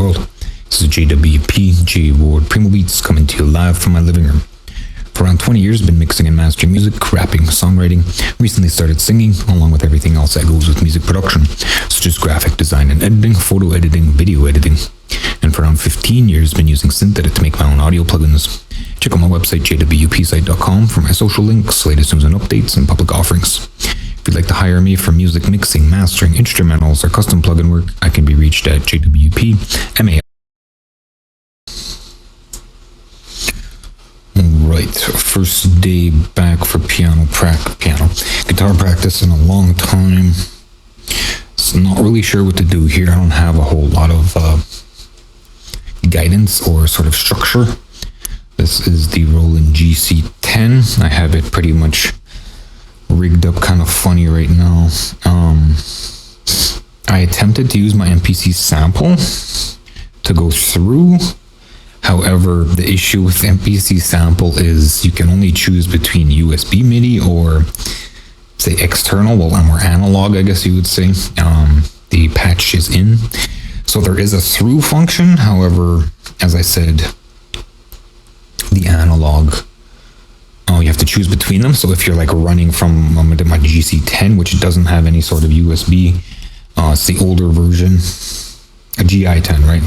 world. This is JWP, J Ward Primo Beats, coming to you live from my living room. For around 20 years, I've been mixing and mastering music, rapping, songwriting. Recently started singing, along with everything else that goes with music production, such as graphic design and editing, photo editing, video editing. And for around 15 years, I've been using SynthEdit to make my own audio plugins. Check out my website, JWPsite.com, for my social links, latest news and updates, and public offerings. If you'd like to hire me for music mixing, mastering, instrumentals, or custom plugin work, I can be reached at JWPMA. Alright, first day back for guitar practice in a long time. So not really sure what to do here. I don't have a whole lot of guidance or sort of structure. This is the Roland GC10. I have it pretty much rigged up kind of funny right now. I attempted to use my MPC sample to go through. However, the issue with MPC sample is you can only choose between USB MIDI or say external, well, more analog, I guess you would say. The patch is in. So there is a through function. However, as I said, the analog, you have to choose between them. So if you're like running from my GC10, which doesn't have any sort of USB, it's the older version, a GI10, right?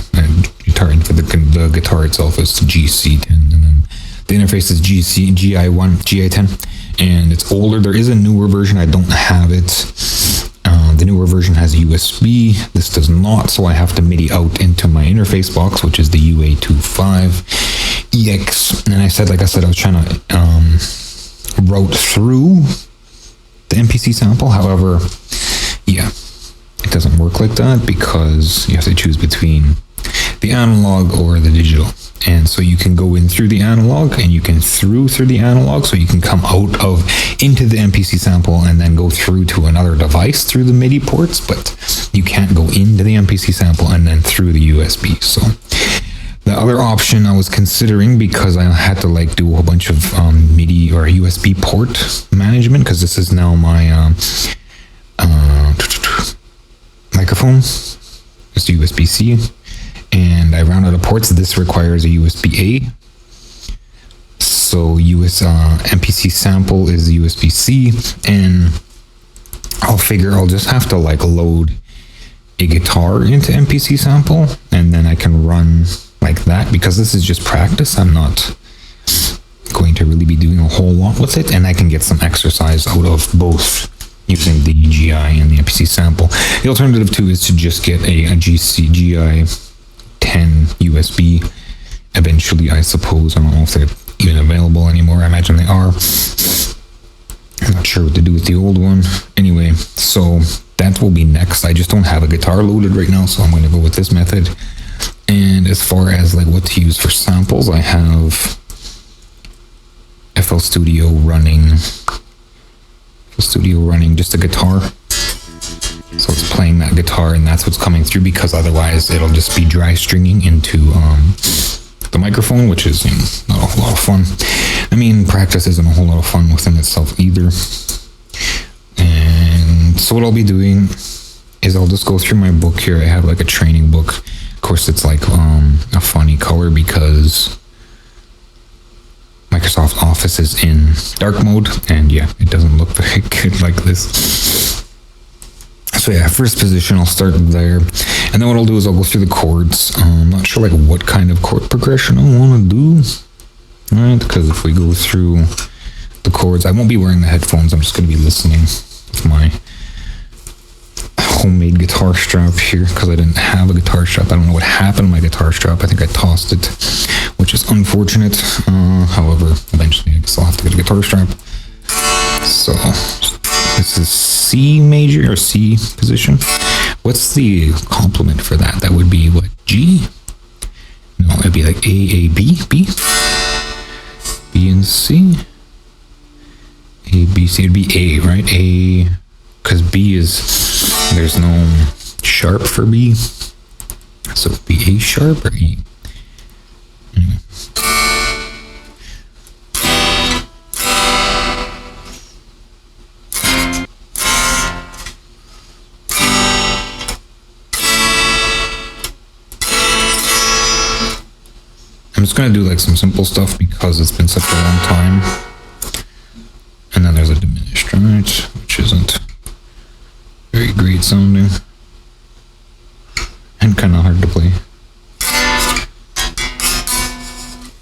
For the guitar itself is GC10, and then the interface is GI10, and it's older. There is a newer version. I don't have it. The newer version has USB. This does not, so I have to MIDI out into my interface box, which is the UA25EX. And like I said, I was trying to route through the MPC sample. However, yeah, it doesn't work like that because you have to choose between the analog or the digital. And so you can go in through the analog and you can through the analog, so you can come into the MPC sample and then go through to another device through the MIDI ports, but you can't go into the MPC sample and then through the USB. So the other option I was considering, because I had to do a whole bunch of MIDI or USB port management, because this is now my microphone. It's USB-C. And I ran out of ports. This requires a USB-A. So MPC sample is USB-C, and I'll just have to load a guitar into MPC sample, and then I can run like that, because this is just practice. I'm not going to really be doing a whole lot with it, and I can get some exercise out of both using the GI and the MPC sample. The alternative too is to just get a GI10 USB eventually, I suppose. I don't know if they're even available anymore. I imagine they are. I'm not sure what to do with the old one. Anyway, so that will be next. I just don't have a guitar loaded right now, so I'm going to go with this method. And as far as what to use for samples, I have FL Studio running just a guitar. So it's playing that guitar, and that's what's coming through, because otherwise it'll just be dry stringing into the microphone, which is not a whole lot of fun. I mean, practice isn't a whole lot of fun within itself either. And so what I'll be doing is I'll just go through my book here. I have a training book. Of course, it's a funny color because Microsoft Office is in dark mode, and yeah, it doesn't look very good like this. So yeah, first position, I'll start there, and then what I'll do is I'll go through the chords. I'm not sure what kind of chord progression I want to do, right? Because if we go through the chords, I won't be wearing the headphones. I'm just going to be listening with my homemade guitar strap here, because I didn't have a guitar strap. I don't know what happened to my guitar strap. I think I tossed it, which is unfortunate. However, eventually I guess I'll have to get a guitar strap. So this is C major or C position. What's the complement for that? That would be what? G? No, it'd be A, A, B, B? B and C? A, B, C. It'd be A, right? A, because B is, there's no sharp for B. So it'd be A sharp or E? I'm just gonna do like some simple stuff because it's been such a long time. And then there's a diminished, right? Which isn't very great sounding. And kind of hard to play.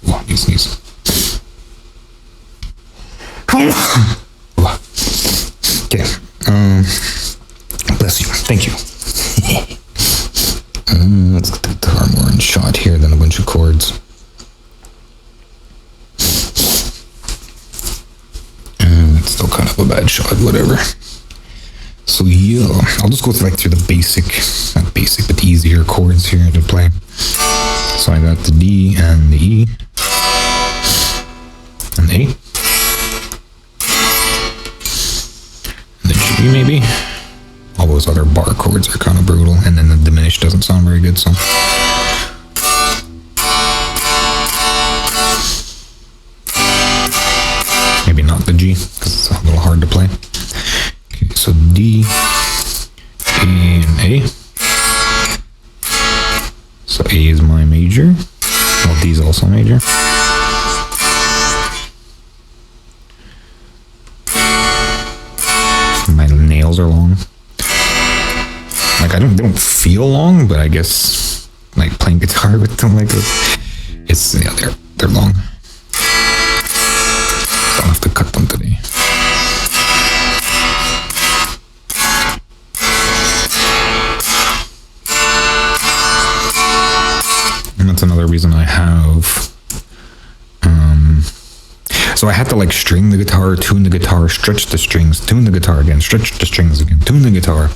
Oh, sneeze. Okay. Bless you. Thank you. Let's get the guitar more in shot here than a bunch of chords. It's still kind of a bad shot, whatever. So yeah, I'll just go through the basic, not basic, but the easier chords here to play. So I got the D and the E and the A and the G maybe. All those other bar chords are kind of brutal, and then the diminished doesn't sound very good, so. Maybe not the G, because it's a little hard to play. Okay, so D, A, and A. So A is my major. Well, D is also major. My nails are long. Like, they don't feel long, but I guess, like, playing guitar with them like this, yeah, they're long. So I'll have to cut them today. And that's another reason I have, so I had to like string the guitar, tune the guitar, stretch the strings, tune the guitar again, stretch the strings again, tune the guitar,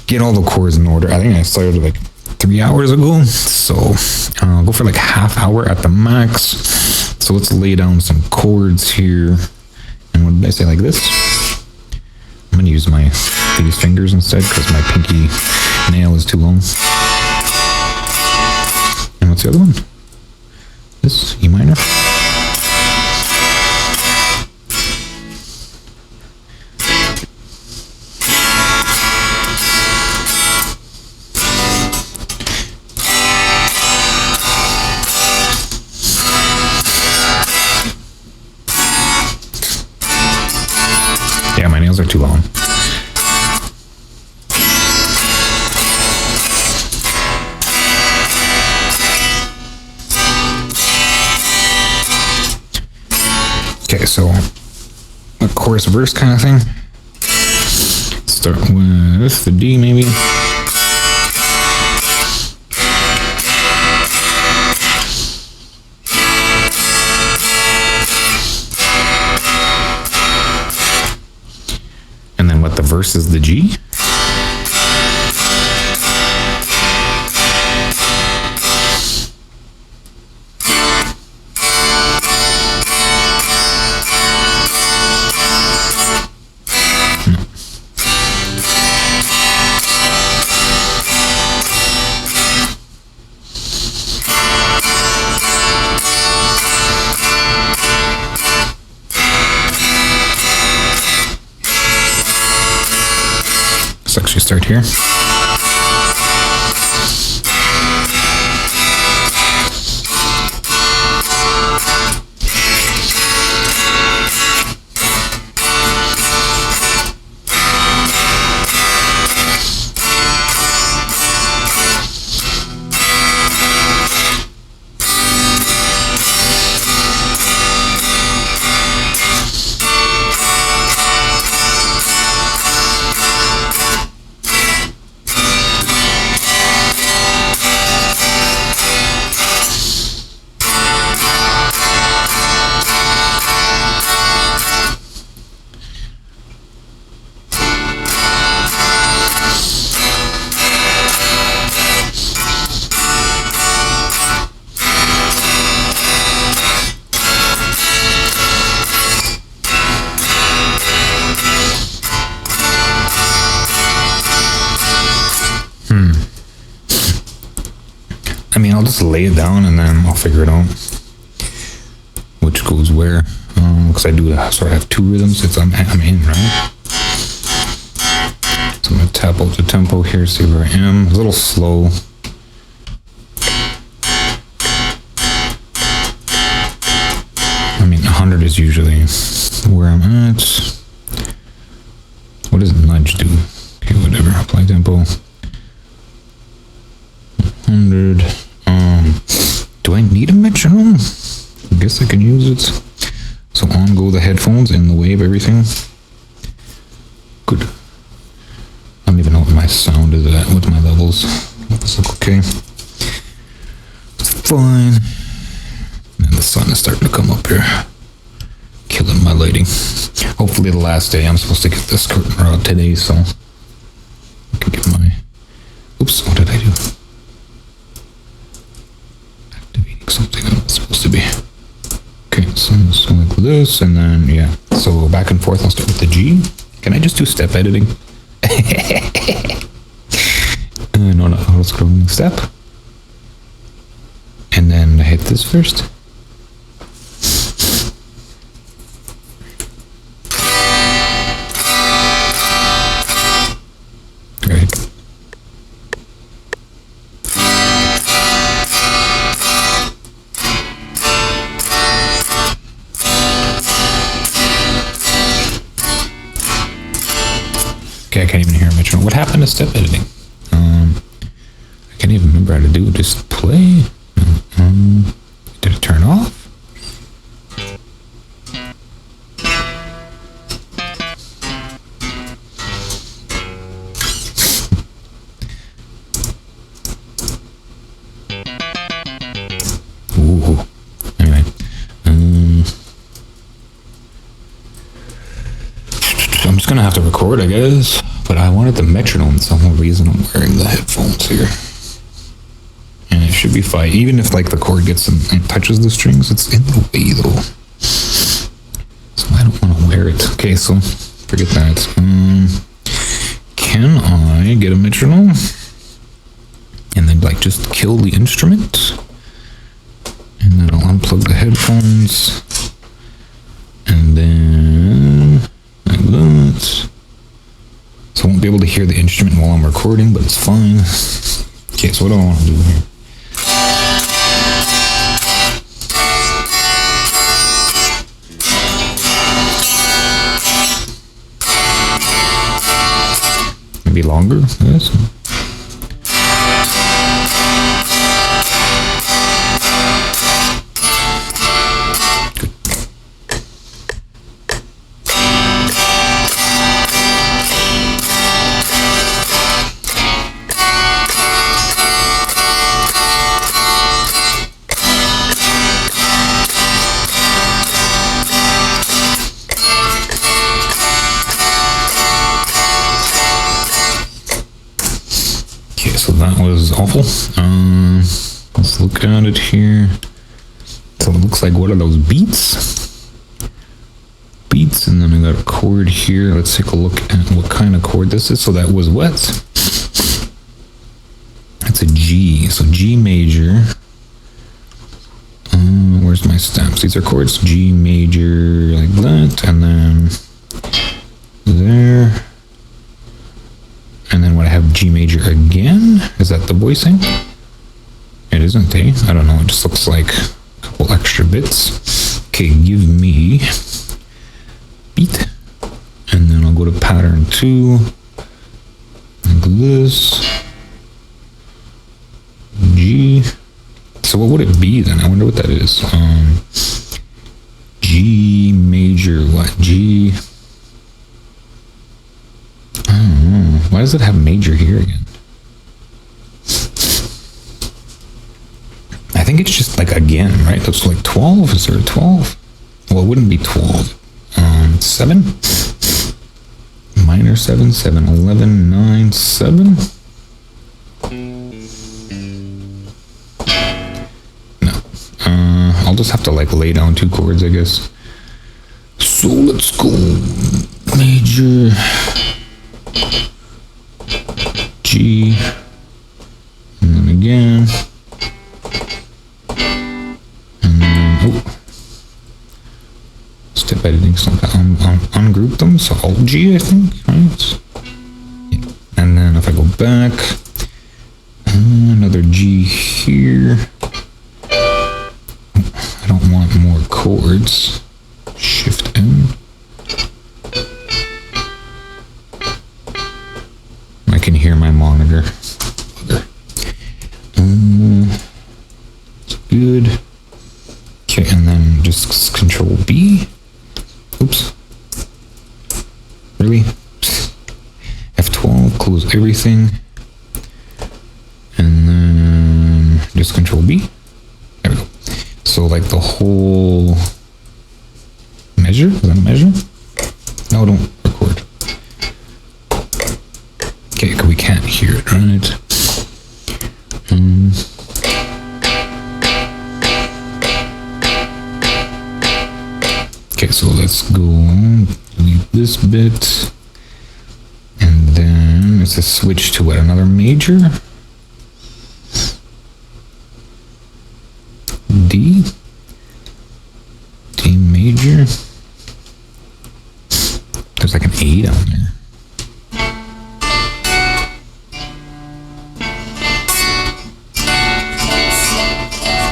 get all the chords in order. I think I started like 3 hours ago, so I'll go for like half hour at the max. So let's lay down some chords here. And what did I say, like this? I'm gonna use these fingers instead because my pinky nail is too long. And what's the other one? This, E minor. Yeah, my nails are too long. Okay, so a chorus verse kind of thing. Start with the D maybe. And then what the verse is the G. Let's actually start here. I mean, I'll just lay it down and then I'll figure it out which goes where. Because I do sort of have two rhythms. I'm in, right? So I'm going to tap out the tempo here, see where I am. A little slow. I mean, 100 is usually where I'm at. What does nudge do? Okay, whatever. Apply tempo. 100. Do I need a metronome? I guess I can use it. So on go the headphones in the way of everything. Good. I don't even know what my sound is at, with my levels. This look okay. It's fine. And the sun is starting to come up here. Killing my lighting. Hopefully the last day. I'm supposed to get this curtain rod today, so I can get my... Oops, what did I do? Activating something I'm not supposed to be. Okay, so like this, and then, yeah. So back and forth, I'll start with the G. Can I just do step editing? No, auto scrolling step. And then I hit this first. Right. Okay, I can't even hear a metronome. What happened to step editing? I can't even remember how to do it. Just play. Did it turn off? Ooh. Anyway. I'm just gonna have to record, I guess. But I wanted the metronome for some reason. I'm wearing the headphones here. And it should be fine. Even if like the cord gets and touches the strings, it's in the way though. So I don't want to wear it. Okay, so forget that. Can I get a metronome? And then like just kill the instrument? And then I'll unplug the headphones. And then like that. So I won't be able to hear the instrument while I'm recording, but it's fine. Okay, so what do I want to do here? Maybe longer, yes. So that was awful. Let's look at it here. So it looks like, what are those beats? Beats, and then I got a chord here. Let's take a look at what kind of chord this is. So that was what? That's a G. So G major. Where's my stamps? These are chords. G major, like that, and then there. And then what, I have G major again? Is that the voicing? It isn't, eh? I don't know, it just looks like a couple extra bits. Okay, give me beat. And then I'll go to pattern 2. Like this. G. So what would it be then? I wonder what that is. G major, what? G... Why does it have major here again? I think it's just like again, right? That's like 12. Is there a 12? Well, it wouldn't be 12. 7? Minor 7, 7, 11, 9, 7? No. I'll just have to like lay down 2 chords, I guess. So let's go. Major... G, and then again, and then, oh, step editing, so ungroup them, so Alt G, I think, right? Yeah. And then if I go back, another G here. I don't want more chords. good. Okay, and then just Control B. Oops. Really? F12, close everything. And then just Control B. There we go. So like the whole measure? Is that a measure? No, don't record. Okay, we can't hear it, right? Okay, so let's go delete this bit. And then it's a switch to what? Another major? D? D major? There's like an A down there.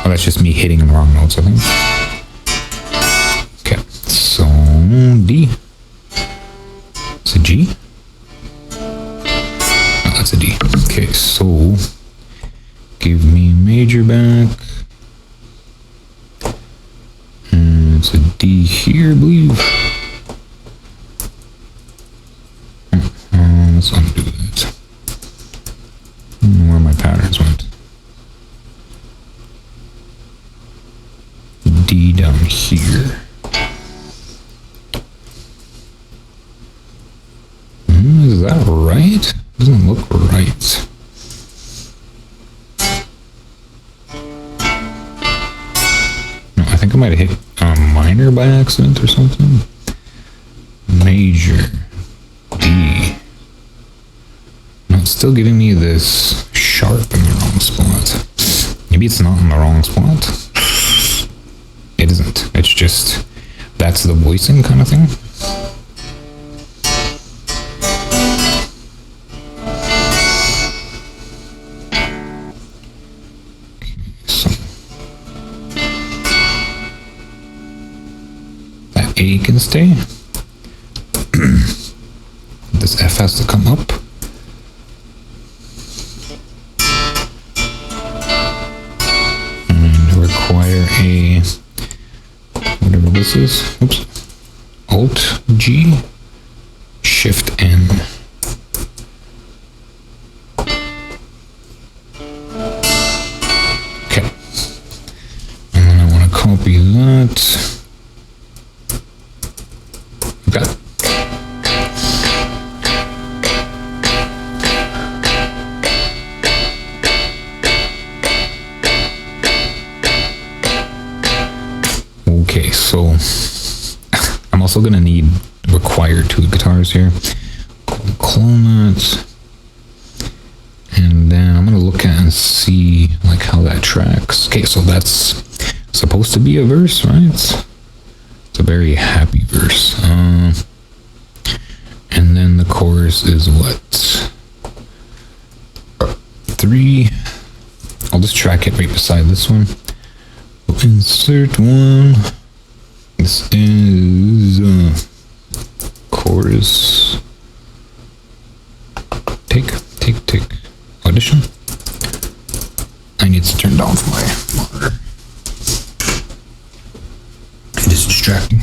Oh, that's just me hitting the wrong notes, I think. Okay, so D. It's a G? Oh, that's a D. Okay, so give me major back. And it's a D here, I believe. Let's undo that. Where my patterns went. D down here. Is that right? Doesn't look right. No, I think I might have hit minor by accident or something. Major. D. No, it's still giving me this sharp in the wrong spot. Maybe it's not in the wrong spot. It isn't. It's just, that's the voicing kind of thing. So that A can stay. This F has to come up. And require a, whatever this is, oops, Alt G, Shift N. Okay. And then I want to copy that. Okay. Okay, so I'm also gonna need required two guitars here. Clone that, and then I'm gonna look at and see like how that tracks. Okay, so that's supposed to be a verse, right? It's a very happy verse. And then the chorus is what? 3. I'll just track it right beside this one. Insert one. This is chorus. Take. Audition. I need to turn down my monitor. It is distracting.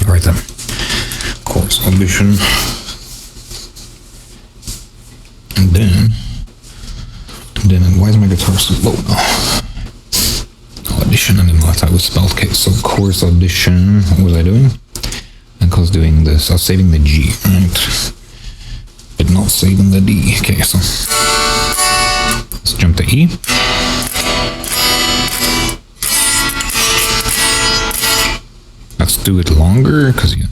Right then. Chorus audition. And then why is my guitar so low now? Audition, I didn't know how it was spelled. Okay, so chorus audition, what was I doing? I think I was doing this, I was saving the G, right? But not saving the D. Okay, so let's jump to E. Let's do it longer, because yeah.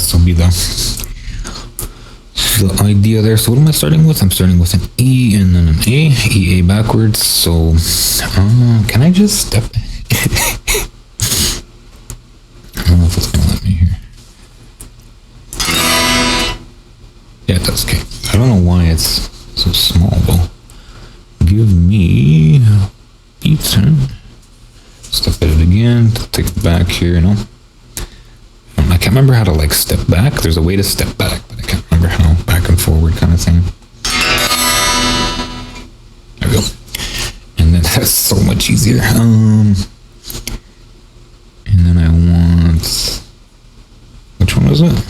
that still be the idea there. So what am I starting with? I'm starting with an E and then an A. EA backwards. So can I just step? I don't know if it's gonna let me here. Yeah, it does. Okay. I don't know why it's so small though. Give me E10. Step edit again. Take it back here, you know. I can't remember how to like step back. There's a way to step back, but I can't remember how. Back and forward kind of thing. There we go. And then that's so much easier. And then I want, which one was it?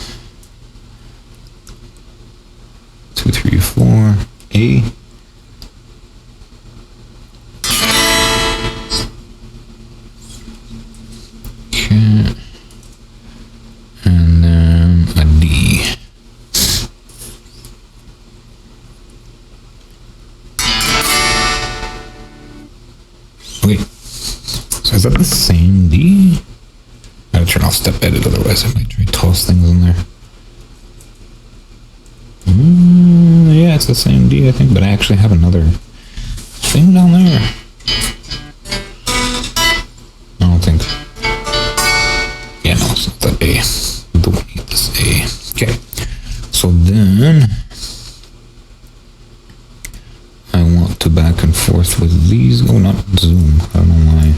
2, 3, 4, A. Okay. And then a D. Wait, so is that the same D? I gotta turn off step edit, otherwise I might try to toss things in there. Yeah, it's the same D, I think, but I actually have another thing down there. I don't think. Yeah, no, it's not that A. We don't need this A. Okay, so then I want to back and forth with these. Oh, not zoom. I don't know why.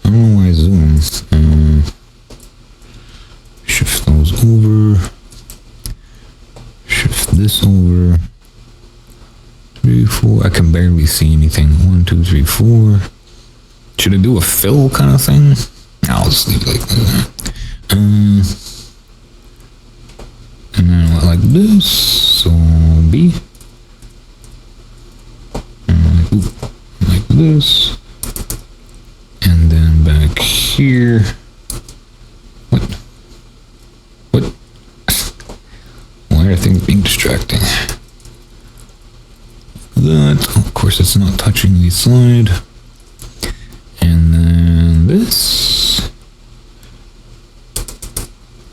I don't know why zoom. Shift those over. Shift this over. 3, 4. I can barely see anything. 1, 2, 3, 4. Should I do a fill kind of thing? No, I'll just leave it like that. And then like this. So B. And like this. And then back here. What? Why are things being distracting? That, of course, it's not touching the slide. And then this.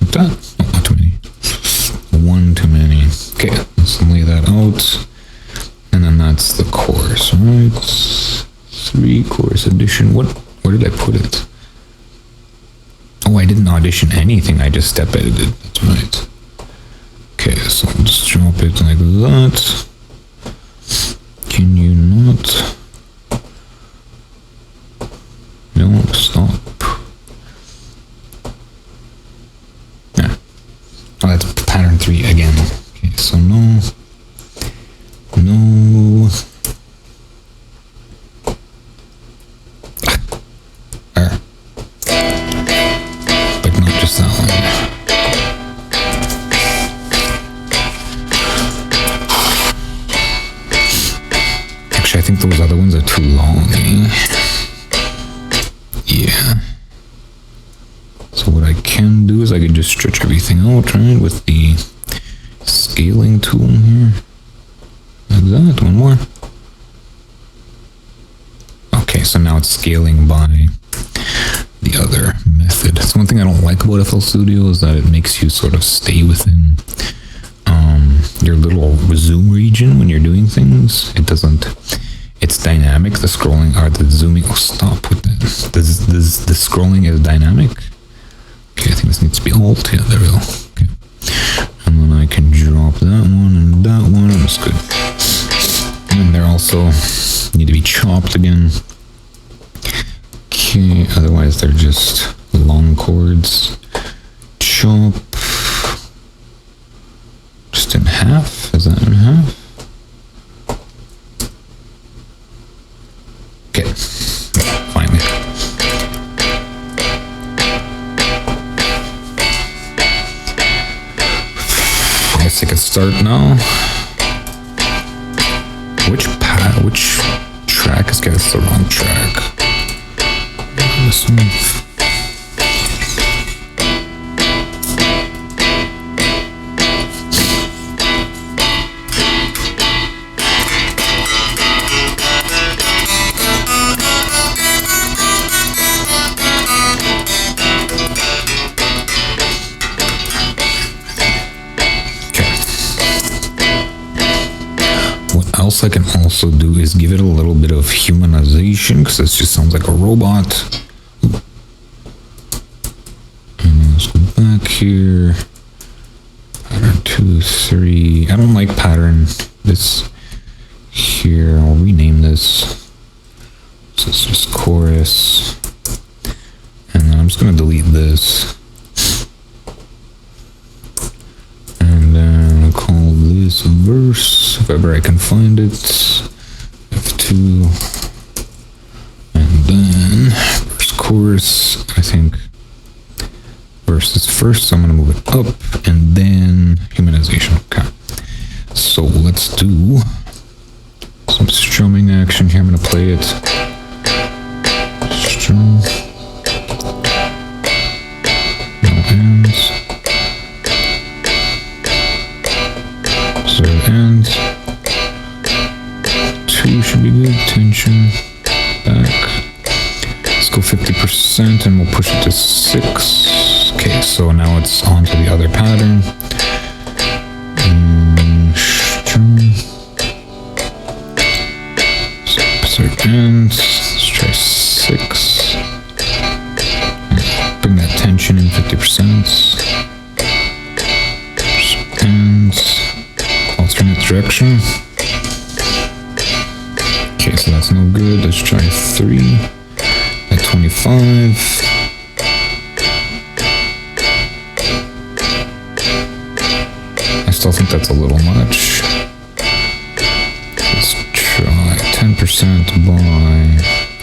Like that. Oh, not too many. One too many. Okay, let's lay that out. And then that's the course, right? 3 course edition. Where did I put it? Oh, I didn't audition anything. I just step edited. That's right. Okay, so I'll just drop it like that. Can you not? No, stop. Yeah. Oh, that's pattern 3 again. Okay, so no. But not just that one. I think those other ones are too long. Yeah. So what I can do is I can just stretch everything out, right, with the scaling tool here. Like that. One more. Okay, so now it's scaling by the other method. It's one thing I don't like about FL Studio is that it makes you sort of stay within your little zoom region when you're doing things. It doesn't. It's dynamic. The scrolling or the zooming. Oh, stop with that. The scrolling is dynamic. Okay, I think this needs to be alt. Yeah, there we go. Okay, and then I can drop that one and that one. That's good. And they're also need to be chopped again. Okay, otherwise they're just long chords. Chop. Just in half? Is that in half? Okay. Finally. I guess I can start now. Which track is getting the wrong track? This one. What else I can also do is give it a little bit of humanization, because this just sounds like a robot. And let's go back here. Pattern 2, 3. I don't like pattern this here. I'll rename this. So it's just chorus. And then I'm just going to delete this. And then I'll call this verse, if ever I can find it. F2. And then verse chorus, I think. Verse is first, so I'm going to move it up. And then humanization. Okay. So let's do some strumming action here. I'm going to play it. Strum. No ends. 0 ends. 2 should be good. Tension. Back. Let's go 50% and we'll push it to 6. Okay, so now it's on to the other pattern. Strum. 0 ends. Let's try 6. Bring that tension in 50%. And alternate direction. Okay, so that's no good. Let's try 3 at 25. I still think that's a little much. Let's try 10% by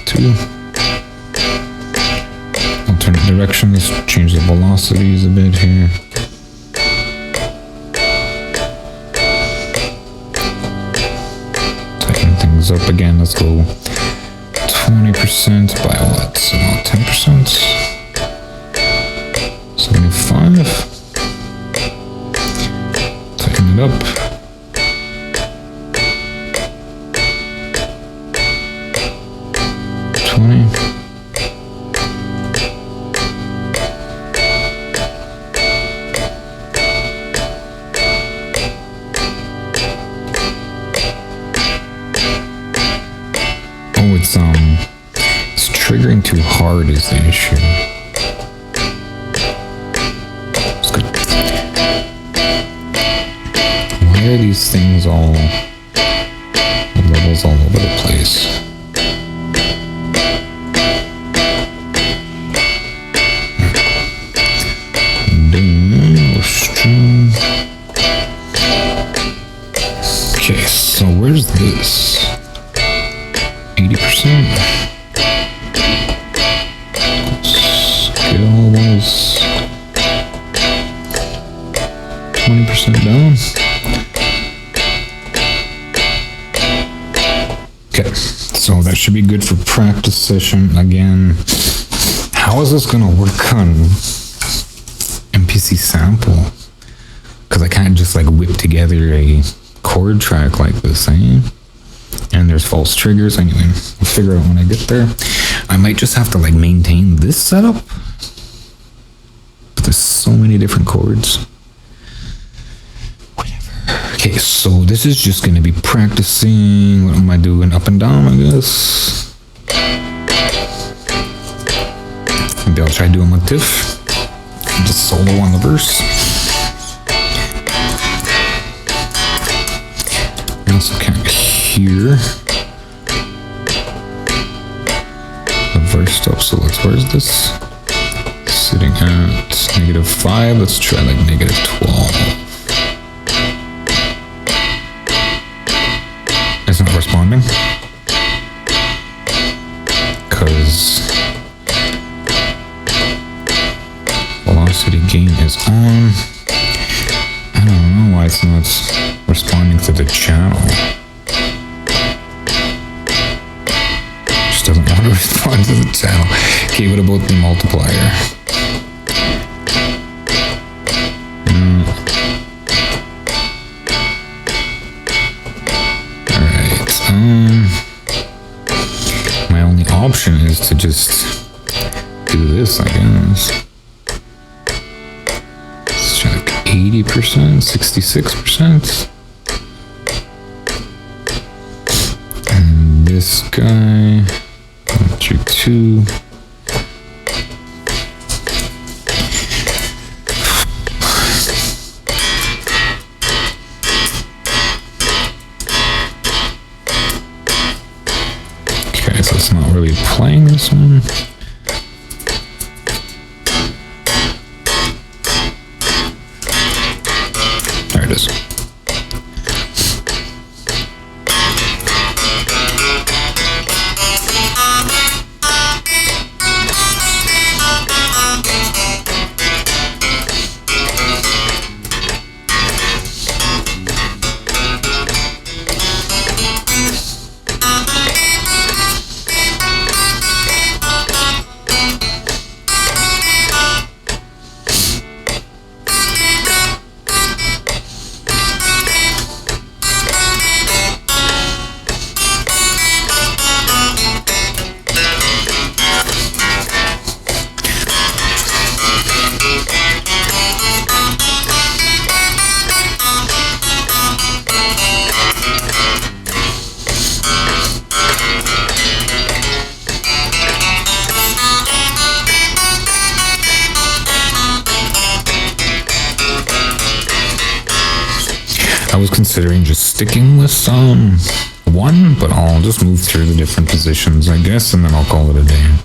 2. Alternate direction. Let's change the velocities a bit here. Tighten things up again. Let's go 20% by what? So 10%. 75. Tighten it up. 20. Oh, it's triggering too hard is the issue. It's good. Why are these things all levels all over the place? Okay, so where's this? 80%. Scales. 20% down. Okay, so that should be good for practice session. Again, how is this gonna work on MPC sample? Because I can't just like whip together a chord track like this, eh? And there's false triggers. Anyway, I'll figure out when I get there. I might just have to like maintain this setup. But there's so many different chords. Whatever. Okay, so this is just going to be practicing. What am I doing? Up and down, I guess. Maybe I'll try doing one tiff. Just solo on the verse. I also can't hear the verse stuff, so where's this? Sitting at -5, let's try like -12. It's not responding. Because velocity gain is on. I don't know why it's not responding to the channel. Just doesn't want to respond to the channel. Okay, what about the multiplier? Alright, my only option is to just do this, I guess. Let's try like 80%, 66%. guy. 1 through 2. Okay, so it's not really playing this one. There it is. I was considering just sticking with one, but I'll just move through the different positions, I guess, and then I'll call it a day.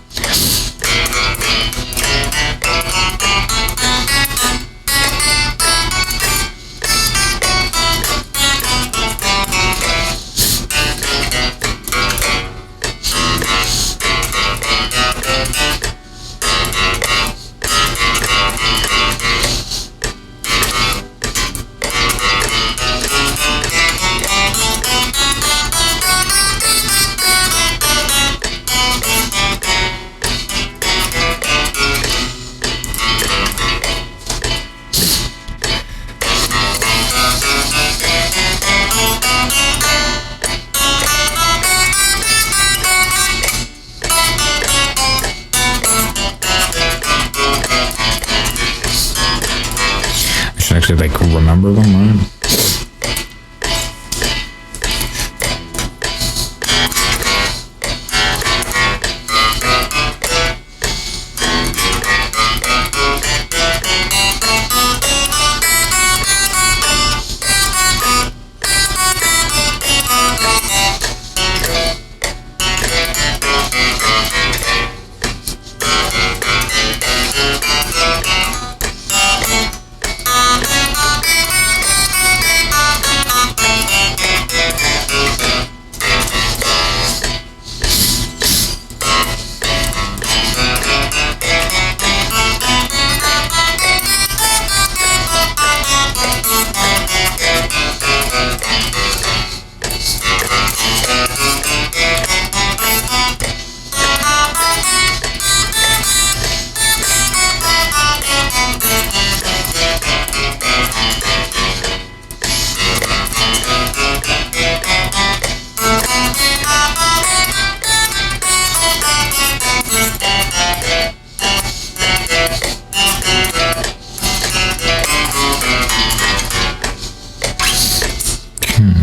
Actually, like, remember them, right?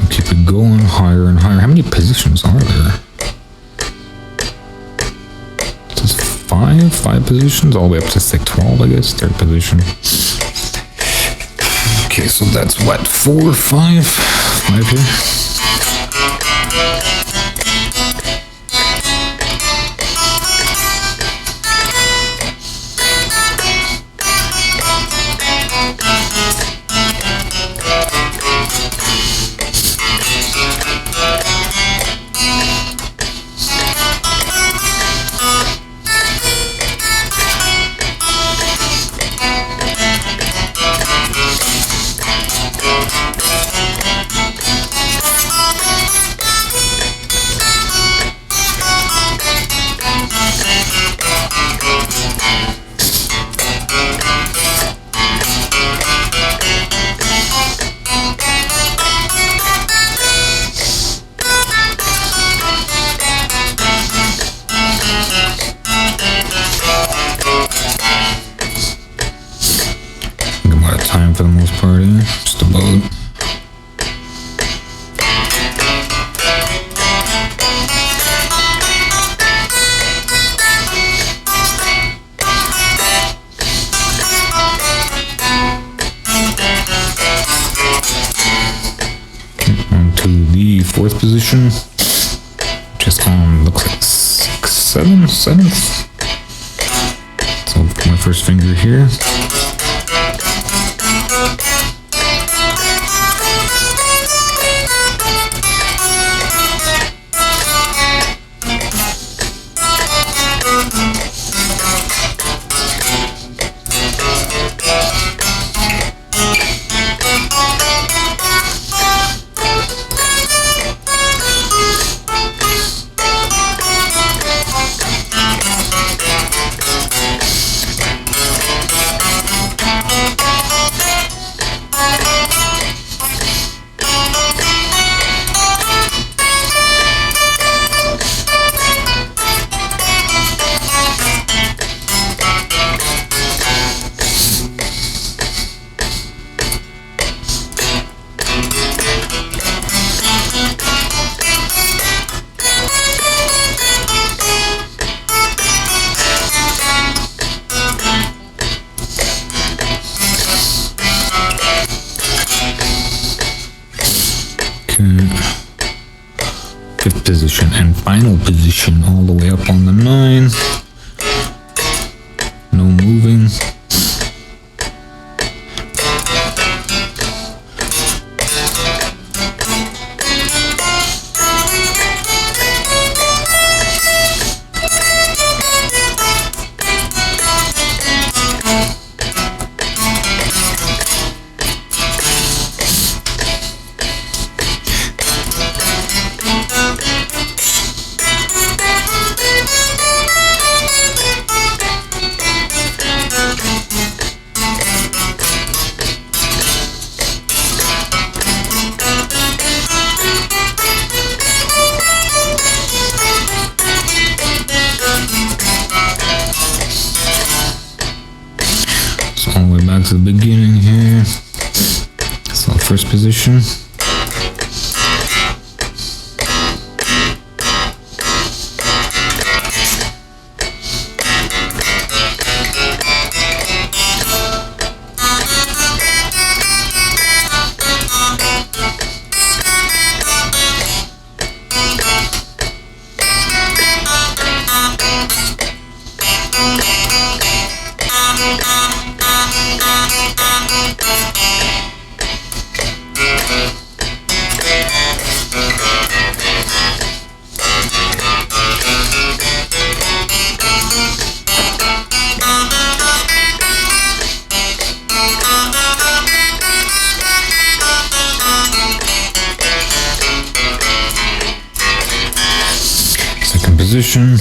Keep it going higher and higher. How many positions are there? Just five positions, all the way up to like 12, I guess. Third position. Okay, so that's what, 4, 5 here. Time for the most part, just about. fourth position, just on, looks like seventh. So my first finger here. Fifth position and final position all the way up on the 9. No moving. All the way back to the beginning here. So first position. Second position.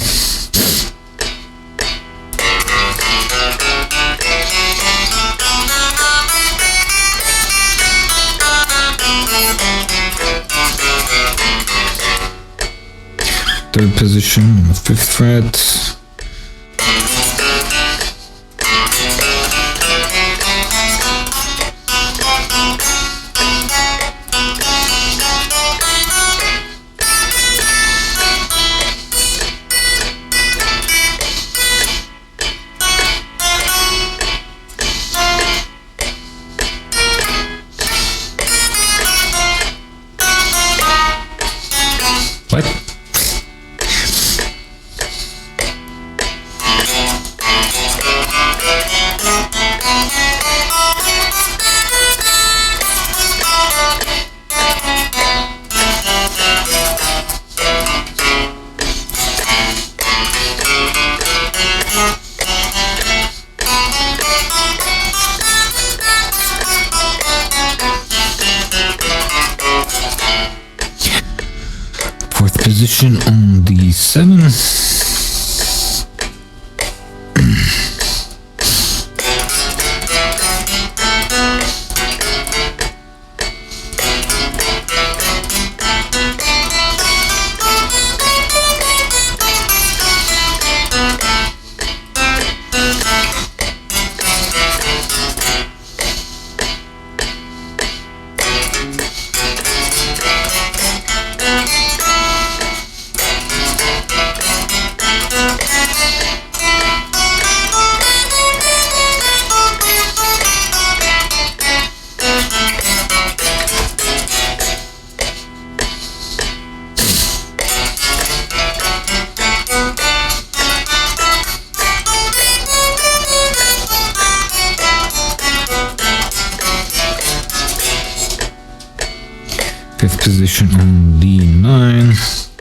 Third position on the 5th fret. What? Fourth position on the 7. 5th position on D9.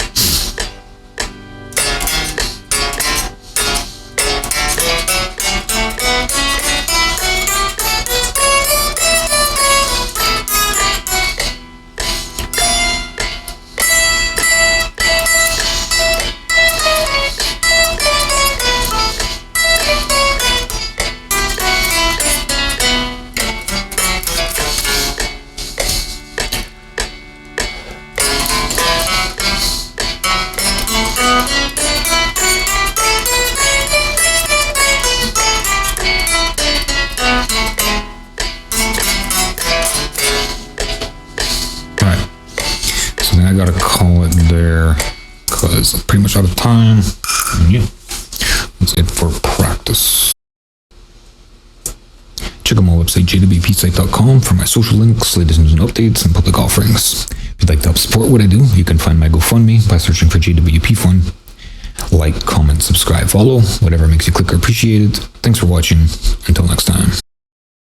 I gotta call it there because I'm pretty much out of time. And yeah, that's it for practice. Check out my website, JWPsite.com, for my social links, latest news and updates, and public offerings. If you'd like to help support what I do, you can find my GoFundMe by searching for JWP Fund. Like, comment, subscribe, follow, whatever makes you click or appreciate it. Thanks for watching. Until next time.